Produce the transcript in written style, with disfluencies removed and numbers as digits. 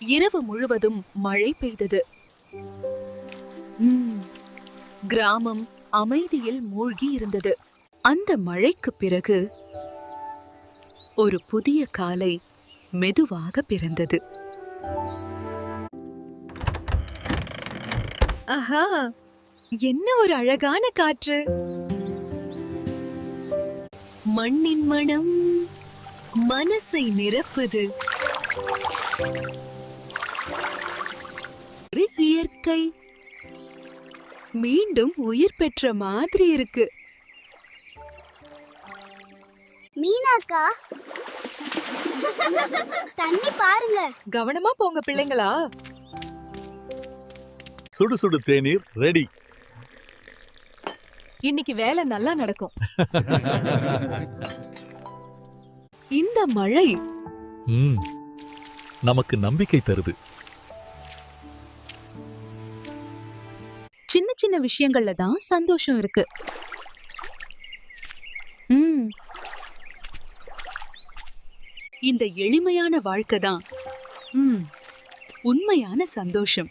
இரவு முழுவதும் மழை பெய்தது. கிராமம் அமைதியில் மூழ்கி இருந்தது. அந்த மழைக்கு பிறகு ஒரு புதிய காலை மெதுவாக பிறந்தது. ஆஹா, என்ன ஒரு அழகான காற்று! மண்ணின் மனம் மனசை நிரப்புது. இயற்கை மீண்டும் உயிர் பெற்ற மாதிரி இருக்கு. மீனாக்கா, தண்ணி பாருங்க. கவனமா போங்க பிள்ளைங்களா. சுடு சுடு தேநீர் ரெடி. இன்னைக்கு வேலை நல்லா நடக்கும். இந்த மழை நமக்கு நம்பிக்கை தருது. சின்ன சின்ன விஷயங்கள்ல தான் சந்தோஷம் இருக்கு. இந்த எளிமையான வாழ்க்கை தான் உண்மையான சந்தோஷம்.